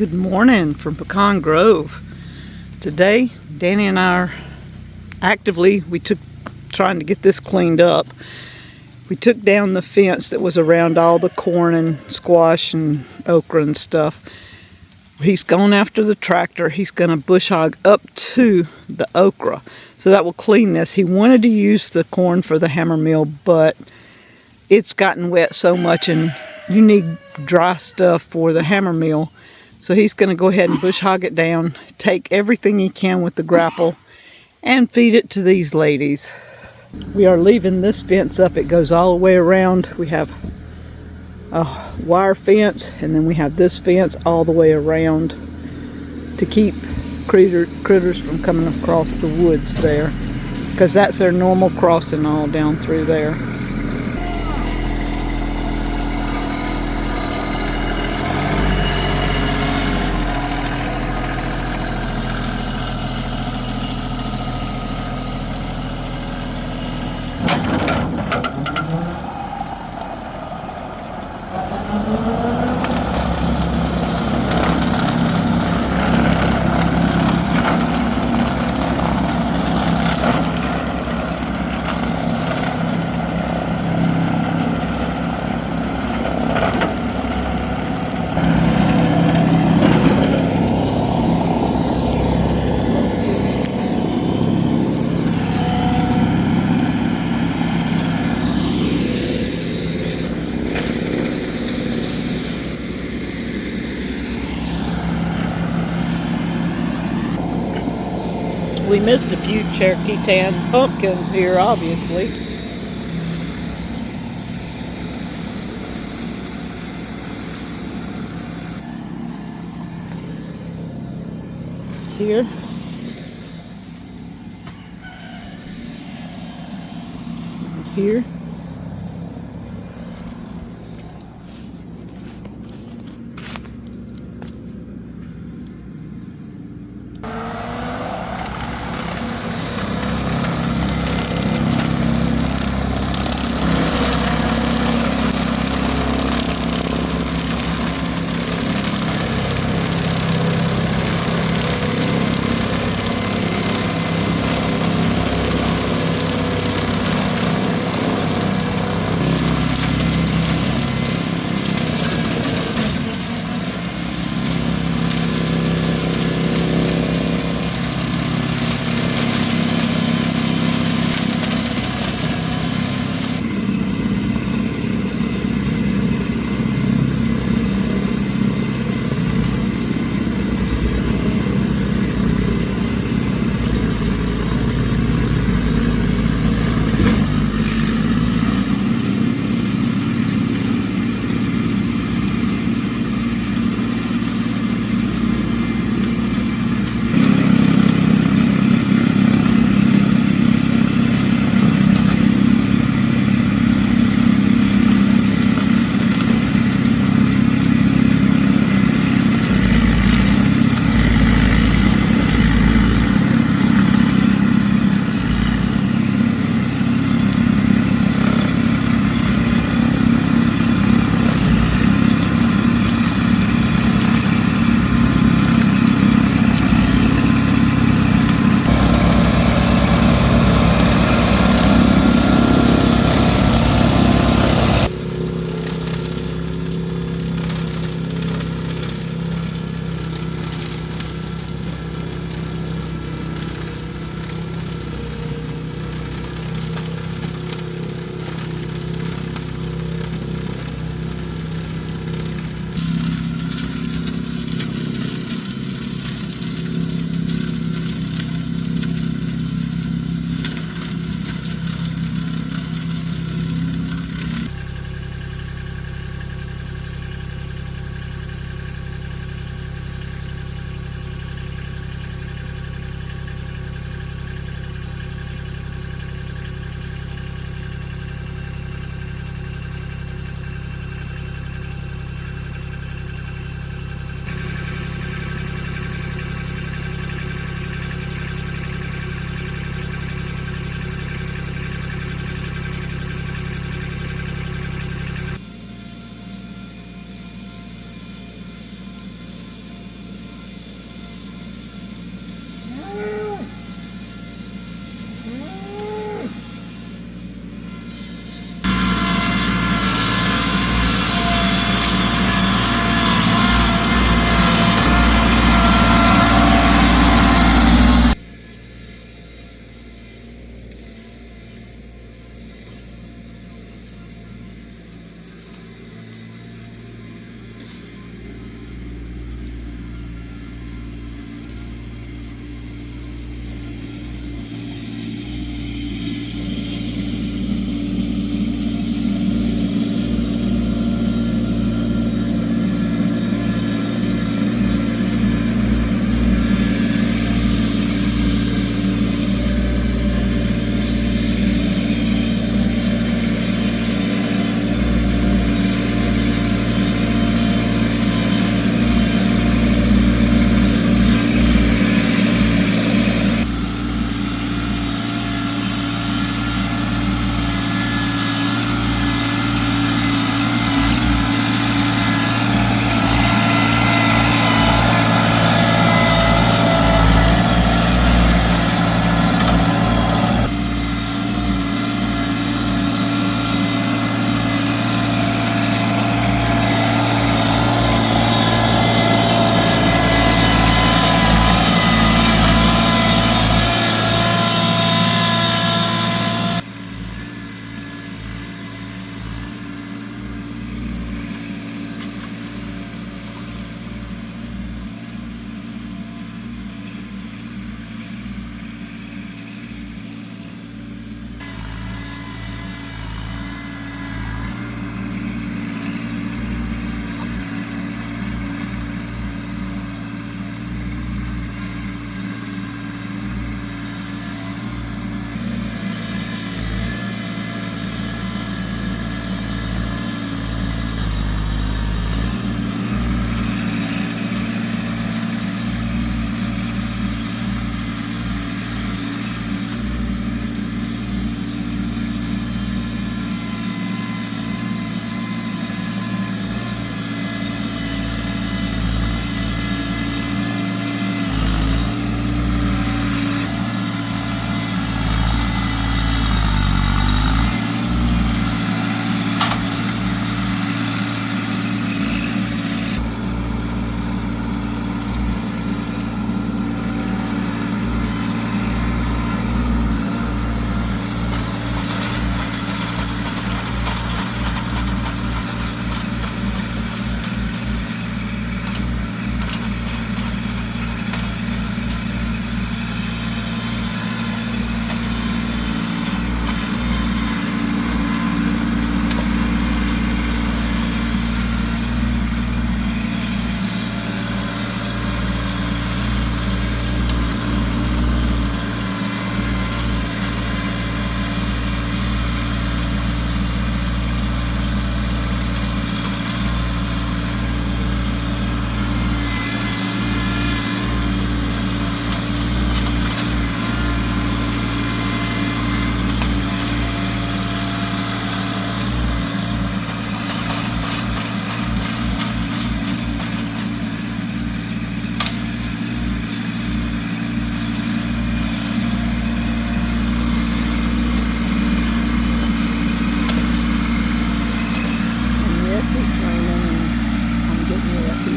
Good morning from Pecan Grove. Today, Danny and I are actively, trying to get this cleaned up. We took down the fence that was around all the corn and squash and okra and stuff. He's gone after the tractor. He's going to bush hog up to the okra. So that will clean this. He wanted to use the corn for the hammer mill, but it's gotten wet so much and you need dry stuff for the hammer mill. So he's going to go ahead and bush hog it down, take everything he can with the grapple, and feed it to these ladies. We are leaving this fence up. It goes all the way around. We have a wire fence, and then we have this fence all the way around to keep critters from coming across the woods there, because that's their normal crossing all down through there. We missed a few Cherokee tan pumpkins here, obviously. Here. Here.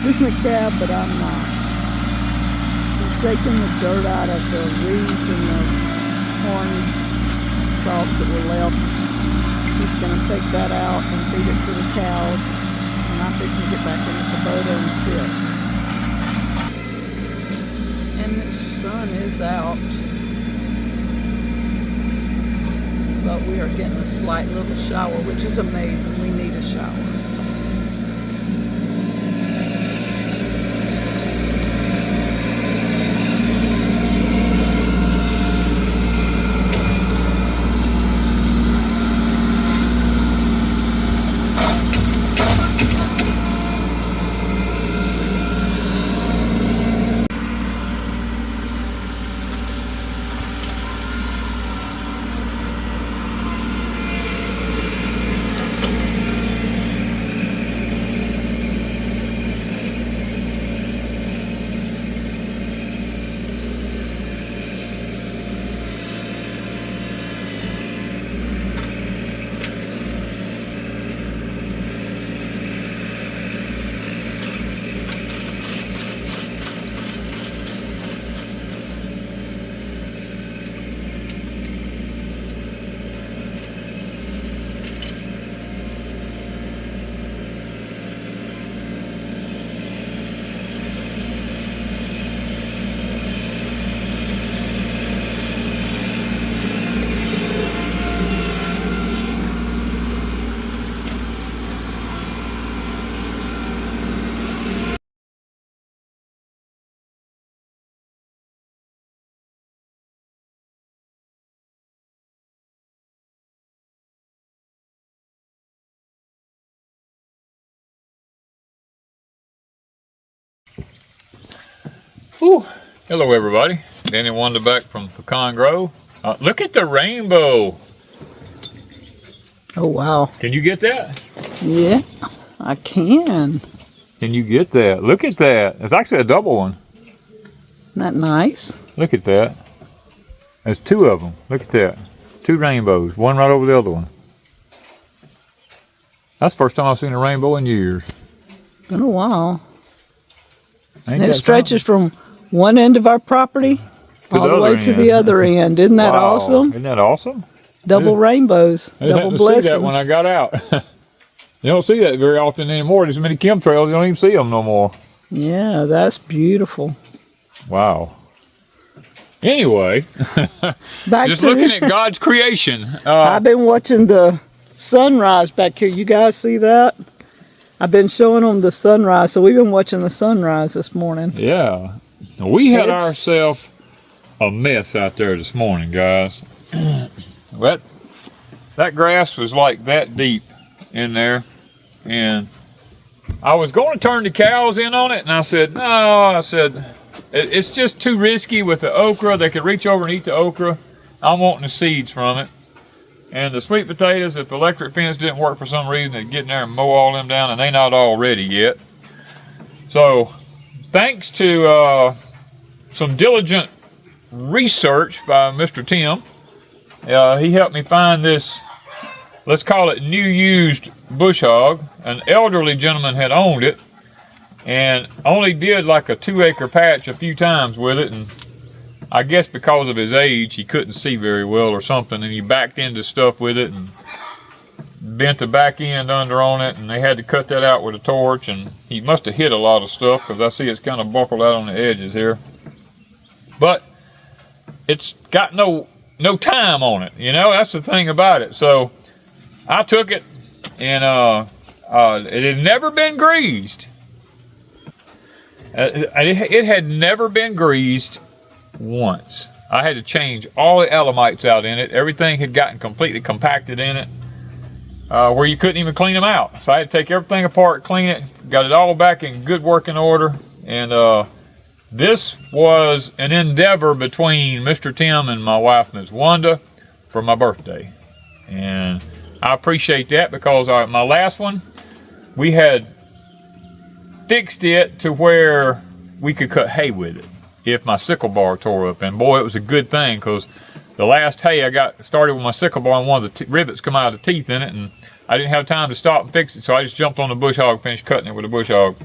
He's in the cab, but I'm not. He's shaking the dirt out of the weeds and the corn stalks that were left. He's going to take that out and feed it to the cows. And I'm fixing to get back in the Kubota and sit. And the sun is out. But we are getting a slight little shower, which is amazing. We need a shower. Whew. Hello everybody, Danny and Wanda back from Pecan Grove. Look at the rainbow. Oh wow. Can you get that? Yeah, I can. Can you get that? Look at that. It's actually a double one. Isn't that nice? Look at that. There's two of them. Look at that. Two rainbows. One right over the other one. That's the first time I've seen a rainbow in years. Been a while. Ain't And it that stretches from one end of our property all the way to the other end. Isn't that wow. awesome? Isn't that awesome? Double rainbows, I just double happened to blessings. see that when I got out. You don't see that very often anymore. There's so many chemtrails, you don't even see them no more. Yeah, that's beautiful. Wow. Anyway, Back just to looking at God's creation. I've been watching the sunrise back here. You guys see that? I've been showing them the sunrise, so we've been watching the sunrise this morning. Yeah. We had ourselves a mess out there this morning, guys. That grass was like that deep in there, and I was going to turn the cows in on it, and I said, no, I said, it's just too risky with the okra. They could reach over and eat the okra. I'm wanting the seeds from it. And the sweet potatoes, if the electric fence didn't work for some reason, they'd get in there and mow all them down, and they not all ready yet. So, thanks to some diligent research by Mr. Tim, he helped me find this, let's call it new used bush hog. An elderly gentleman had owned it, and only did like a 2-acre patch a few times with it, and I guess because of his age, he couldn't see very well or something, and he backed into stuff with it and bent the back end under on it, and they had to cut that out with a torch, and he must have hit a lot of stuff because I see it's kind of buckled out on the edges here. But it's got no time on it, you know, that's the thing about it. So I took it, and it had never been greased. It had never been greased once. I had to change all the alamites out in it. Everything had gotten completely compacted in it, where you couldn't even clean them out. So I had to take everything apart, clean it, got it all back in good working order. And this was an endeavor between Mr. Tim and my wife, Ms. Wanda, for my birthday. And I appreciate that, because my last one, we had fixed it to where we could cut hay with it if my sickle bar tore up. And boy, it was a good thing, because the last hay I got started with my sickle bar, and one of the rivets come out of the teeth in it, and I didn't have time to stop and fix it, so I just jumped on the bush hog, finished cutting it with a bush hog.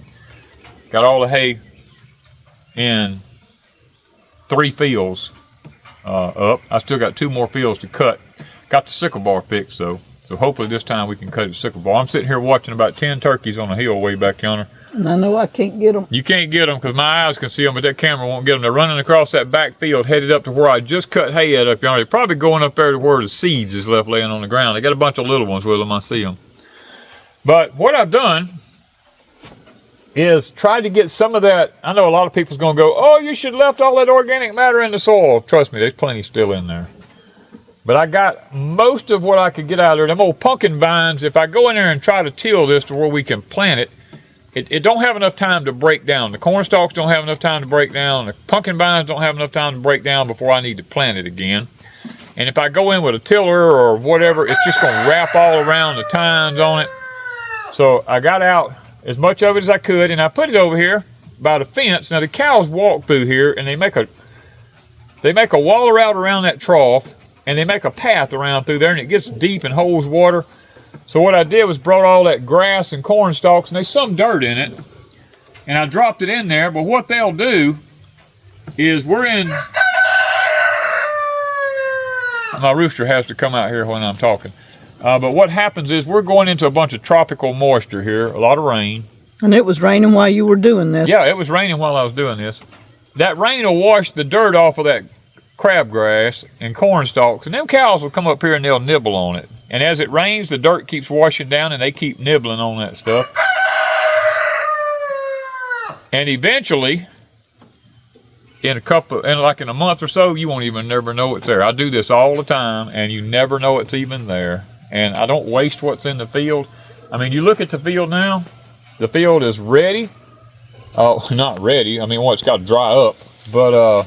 Got all the hay in 3 fields up. I still got 2 more fields to cut. Got the sickle bar fixed though. So hopefully this time we can cut it sickle bar. I'm sitting here watching about 10 turkeys on a hill way back yonder. And I know I can't get them. You can't get them because my eyes can see them, but that camera won't get them. They're running across that back field, headed up to where I just cut hay at up yonder. They're probably going up there to where the seeds is left laying on the ground. They got a bunch of little ones with them, I see them. But what I've done is try to get some of that. I know a lot of people's going to go, oh, you should have left all that organic matter in the soil. Trust me, there's plenty still in there. But I got most of what I could get out of there. Them old pumpkin vines, if I go in there and try to till this to where we can plant it, it don't have enough time to break down. The corn stalks don't have enough time to break down. The pumpkin vines don't have enough time to break down before I need to plant it again. And if I go in with a tiller or whatever, it's just going to wrap all around the tines on it. So I got out as much of it as I could, and I put it over here by the fence. Now the cows walk through here, and they make a waller out around that trough, and they make a path around through there, and it gets deep and holds water. So what I did was brought all that grass and corn stalks, and there's some dirt in it, and I dropped it in there. But what they'll do is my rooster has to come out here when I'm talking. But what happens is we're going into a bunch of tropical moisture here, a lot of rain. And it was raining while you were doing this. Yeah, it was raining while I was doing this. That rain will wash the dirt off of that crabgrass and corn stalks, and them cows will come up here and they'll nibble on it. And as it rains, the dirt keeps washing down, and they keep nibbling on that stuff. And eventually, in a month or so, you won't even never know it's there. I do this all the time, and you never know it's even there. And I don't waste what's in the field. I mean, you look at the field now, the field is ready. Oh, not ready. I mean, well, it's got to dry up. But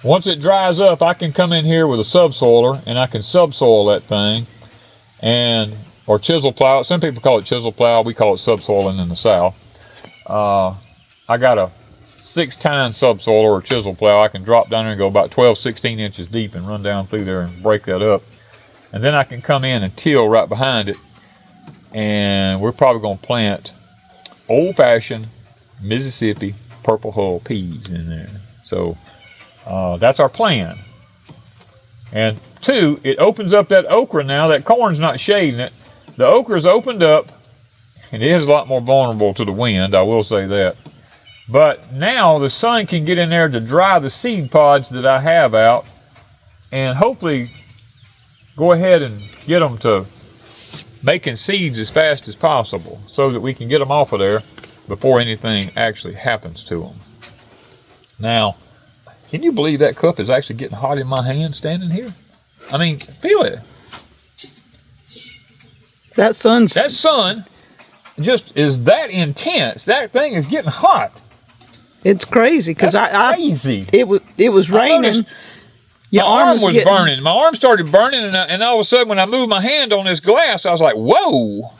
once it dries up, I can come in here with a subsoiler, and I can subsoil that thing, or chisel plow. Some people call it chisel plow. We call it subsoiling in the South. I got a 6-tine subsoiler or chisel plow. I can drop down there and go about 12, 16 inches deep and run down through there and break that up. And then I can come in and till right behind it. And we're probably going to plant old-fashioned Mississippi purple hull peas in there. So that's our plan. And 2, it opens up that okra now. That corn's not shading it. The okra's opened up, and it is a lot more vulnerable to the wind, I will say that. But now the sun can get in there to dry the seed pods that I have out, and hopefully go ahead and get them to making seeds as fast as possible so that we can get them off of there before anything actually happens to them. Now, can you believe that cup is actually getting hot in my hand standing here? I mean, feel it. That sun just is that intense. That thing is getting hot. It's crazy because crazy. It was raining. My arm was burning. My arm started burning, and all of a sudden, when I moved my hand on this glass, I was like, "Whoa,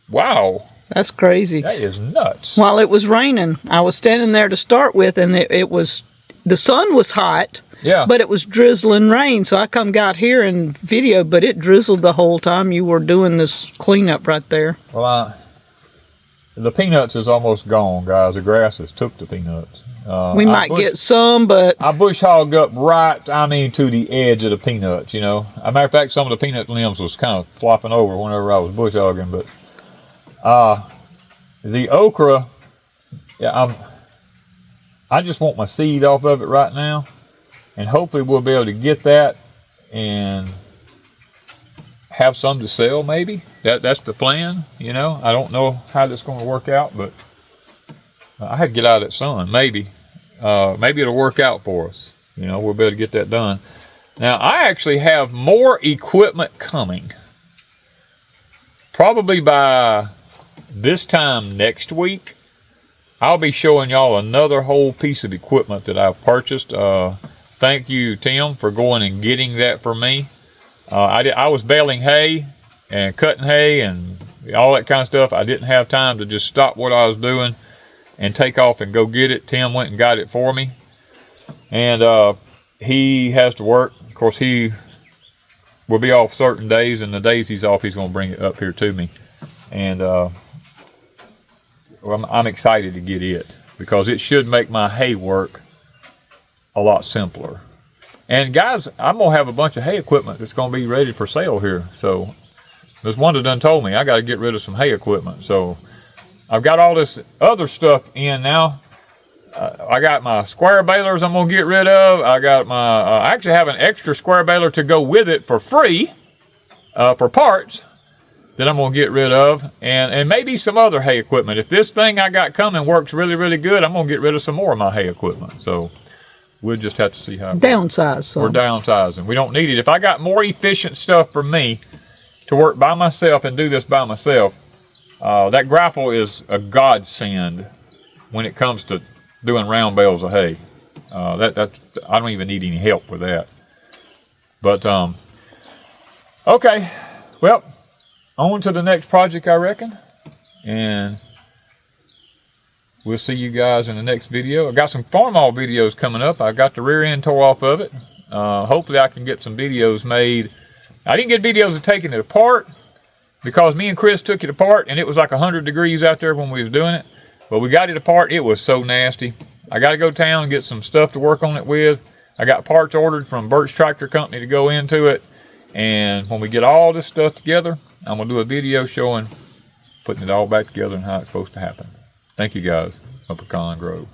wow, that's crazy." That is nuts. While it was raining, I was standing there to start with, and the sun was hot. Yeah. But it was drizzling rain, so I got here and video, but it drizzled the whole time you were doing this cleanup right there. Well, the peanuts is almost gone, guys. The grass has took the peanuts. We might get some, but I bush hogged up right, to the edge of the peanuts, you know. As a matter of fact, some of the peanut limbs was kind of flopping over whenever I was bush hogging, but the okra, yeah, I just want my seed off of it right now. And hopefully we'll be able to get that and have some to sell, maybe. That's the plan, you know. I don't know how that's going to work out, but I had to get out of that sun. Maybe it'll work out for us. You know, we'll be able to get that done. Now, I actually have more equipment coming. Probably by this time next week, I'll be showing y'all another whole piece of equipment that I've purchased. Thank you, Tim, for going and getting that for me. I was baling hay and cutting hay and all that kind of stuff. I didn't have time to just stop what I was doing and take off and go get it. Tim went and got it for me. And he has to work. Of course, he will be off certain days, and the days he's off, he's going to bring it up here to me. And I'm excited to get it because it should make my hay work a lot simpler. And guys, I'm gonna have a bunch of hay equipment that's gonna be ready for sale here. So Ms. Wanda done told me I gotta get rid of some hay equipment. So I've got all this other stuff in now. I got my square balers I'm gonna get rid of. I got my, I actually have an extra square baler to go with it for free, for parts, that I'm gonna get rid of, and maybe some other hay equipment. If this thing I got coming works really, really good, I'm gonna get rid of some more of my hay equipment. So we'll just have to see how it downsize some. We're downsizing. We don't need it. If I got more efficient stuff for me to work by myself and do this by myself, that grapple is a godsend when it comes to doing round bales of hay. I don't even need any help with that. But okay, well, on to the next project, I reckon, and we'll see you guys in the next video. I got some farm-all videos coming up. I got the rear end tore off of it. Hopefully I can get some videos made. I didn't get videos of taking it apart because me and Chris took it apart and it was like 100 degrees out there when we was doing it. But we got it apart. It was so nasty. I got to go to town and get some stuff to work on it with. I got parts ordered from Bosch Tractor Company to go into it. And when we get all this stuff together, I'm going to do a video showing putting it all back together and how it's supposed to happen. Thank you guys. Pecan Grove.